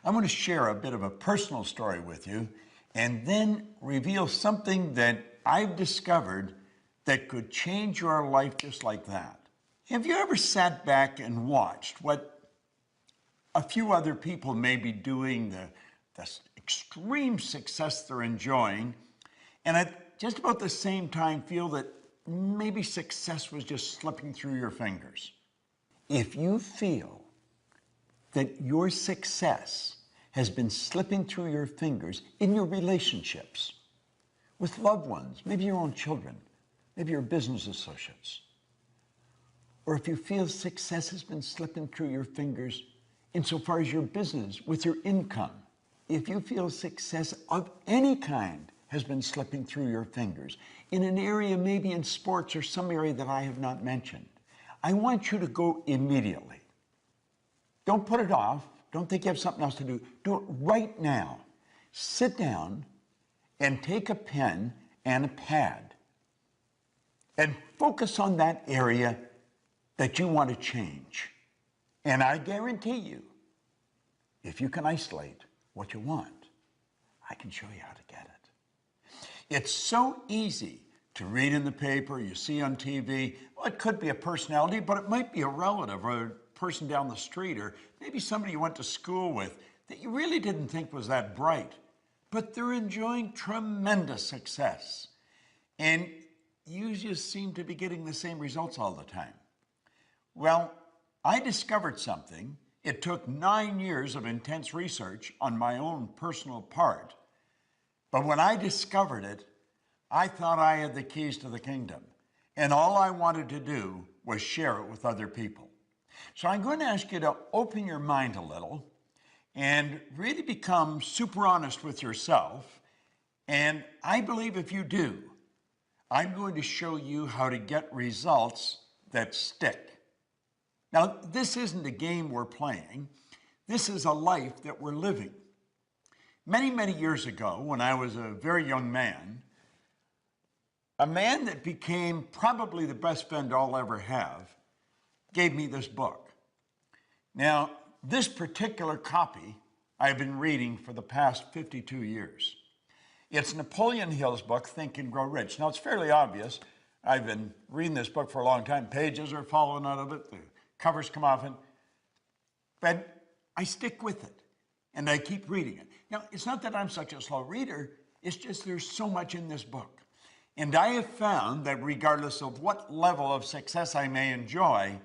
I want to share a bit of a personal story with you and then reveal something that I've discovered that could change your life just like that. Have you ever sat back and watched what a few other people may be doing, the extreme success they're enjoying, and at just about the same time feel that maybe success was just slipping through your fingers? If you feel that your success has been slipping through your fingers in your relationships with loved ones, maybe your own children, maybe your business associates, or if you feel success has been slipping through your fingers insofar as your business, with your income, if you feel success of any kind has been slipping through your fingers in an area, maybe in sports or some area that I have not mentioned, I want you to go immediately. Don't put it off. Don't think you have something else to do. Do it right now. Sit down and take a pen and a pad and focus on that area that you want to change. And I guarantee you, if you can isolate what you want, I can show you how to get it. It's so easy to read in the paper, you see on TV. Well, it could be a personality, but it might be a relative or a person down the street, or maybe somebody you went to school with that you really didn't think was that bright, but they're enjoying tremendous success. And you just seem to be getting the same results all the time. Well, I discovered something. It took 9 years of intense research on my own personal part. But when I discovered it, I thought I had the keys to the kingdom. And all I wanted to do was share it with other people. So I'm going to ask you to open your mind a little and really become super honest with yourself. And I believe if you do, I'm going to show you how to get results that stick. Now, this isn't a game we're playing. This is a life that we're living. Many, many years ago, when I was a very young man, a man that became probably the best friend I'll ever have gave me this book. Now, this particular copy I've been reading for the past 52 years. It's Napoleon Hill's book, Think and Grow Rich. Now, it's fairly obvious. I've been reading this book for a long time. Pages are falling out of it. The covers come off it. But I stick with it, and I keep reading it. Now, it's not that I'm such a slow reader. It's just there's so much in this book. And I have found that regardless of what level of success I may enjoy,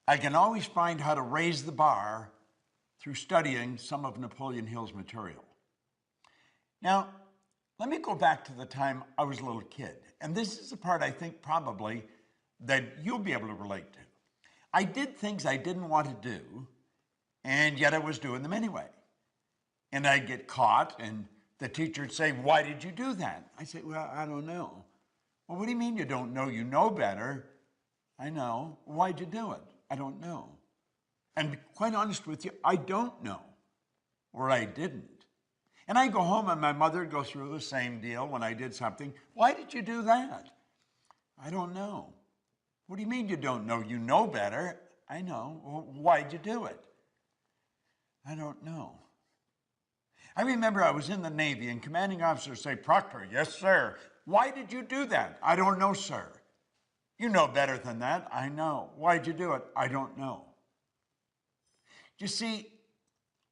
I can always find how to raise the bar through studying some of Napoleon Hill's material. Now, let me go back to the time I was a little kid. And this is the part I think probably that you'll be able to relate to. I did things I didn't want to do, and yet I was doing them anyway. And I'd get caught, and the teacher would say, "Why did you do that?" I say, "Well, I don't know." "Well, what do you mean you don't know? You know better." "I know." "Why'd you do it?" "I don't know." And to be quite honest with you, I don't know, or I didn't. And I go home and my mother would go through the same deal when I did something. "Why did you do that?" "I don't know." "What do you mean you don't know? You know better." "I know." "Well, why'd you do it?" "I don't know." I remember I was in the Navy and commanding officers say, "Proctor." "Yes, sir." "Why did you do that?" "I don't know, sir." "You know better than that." "I know." "Why'd you do it?" "I don't know." You see,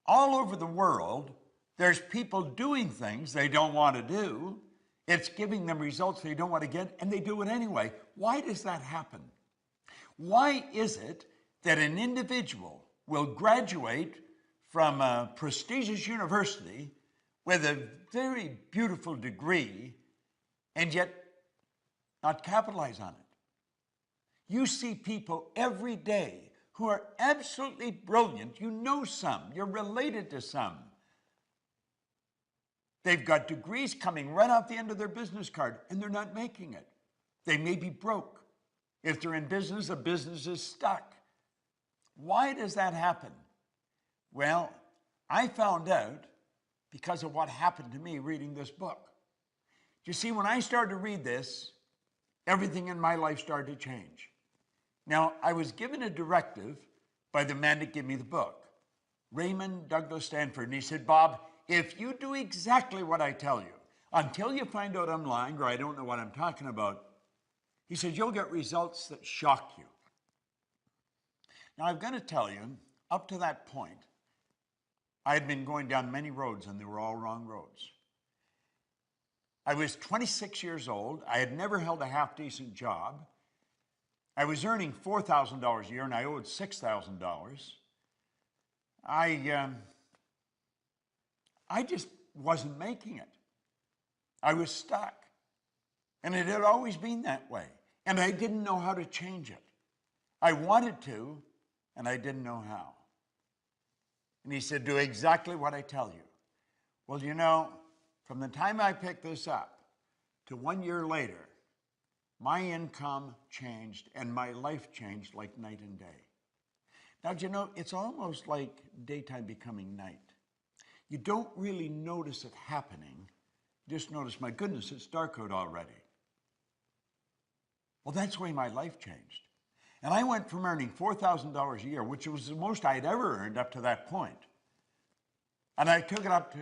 all over the world, there's people doing things they don't want to do. It's giving them results they don't want to get, and they do it anyway. Why does that happen? Why is it that an individual will graduate from a prestigious university with a very beautiful degree and yet not capitalize on it? You see people every day who are absolutely brilliant. You know some, you're related to some. They've got degrees coming right off the end of their business card, and they're not making it. They may be broke. If they're in business, the business is stuck. Why does that happen? Well, I found out because of what happened to me reading this book. You see, when I started to read this, everything in my life started to change. Now, I was given a directive by the man that gave me the book. Raymond Douglas Stanford, and he said, Bob, if you do exactly what I tell you, until you find out I'm lying or I don't know what I'm talking about, he said, you'll get results that shock you. Now, I've got to tell you, up to that point, I had been going down many roads and they were all wrong roads. I was 26 years old. I had never held a half-decent job. I was earning $4,000 a year and I owed $6,000. I just wasn't making it. I was stuck. And it had always been that way. And I didn't know how to change it. I wanted to, and I didn't know how. And he said, do exactly what I tell you. Well, you know, from the time I picked this up to 1 year later, my income changed and my life changed like night and day. Now, do you know, it's almost like daytime becoming night. You don't really notice it happening. You just notice, my goodness, it's dark out already. Well, that's the way my life changed. And I went from earning $4,000 a year, which was the most I'd ever earned up to that point, and I took it up to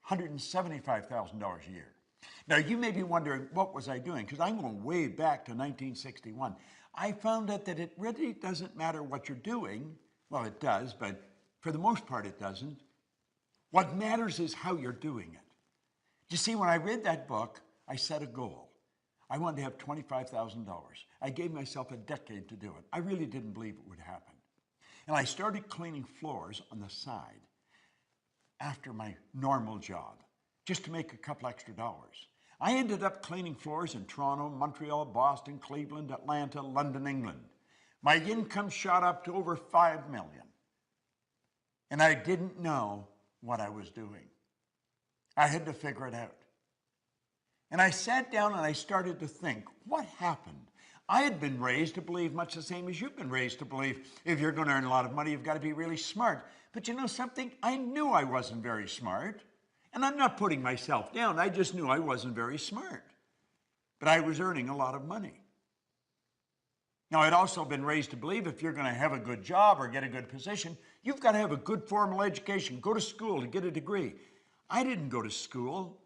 $175,000 a year. Now, you may be wondering, what was I doing? Because I'm going way back to 1961. I found out that it really doesn't matter what you're doing. Well, it does, but for the most part, it doesn't. What matters is how you're doing it. You see, when I read that book, I set a goal. I wanted to have $25,000. I gave myself a decade to do it. I really didn't believe it would happen. And I started cleaning floors on the side after my normal job, just to make a couple extra dollars. I ended up cleaning floors in Toronto, Montreal, Boston, Cleveland, Atlanta, London, England. My income shot up to over $5 million. And I didn't know what I was doing. I had to figure it out. And I sat down and I started to think, what happened? I had been raised to believe much the same as you've been raised to believe. If you're going to earn a lot of money, you've got to be really smart. But you know something? I knew I wasn't very smart. And I'm not putting myself down. I just knew I wasn't very smart. But I was earning a lot of money. Now, I'd also been raised to believe if you're going to have a good job or get a good position, you've got to have a good formal education, go to school to get a degree. I didn't go to school.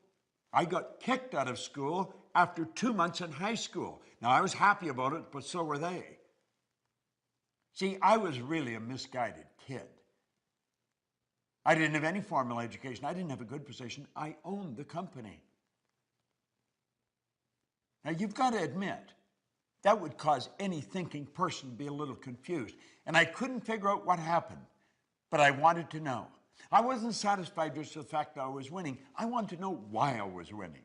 I got kicked out of school after 2 months in high school. Now, I was happy about it, but so were they. See, I was really a misguided kid. I didn't have any formal education. I didn't have a good position. I owned the company. Now, you've got to admit, that would cause any thinking person to be a little confused. And I couldn't figure out what happened, but I wanted to know. I wasn't satisfied just with the fact that I was winning. I wanted to know why I was winning.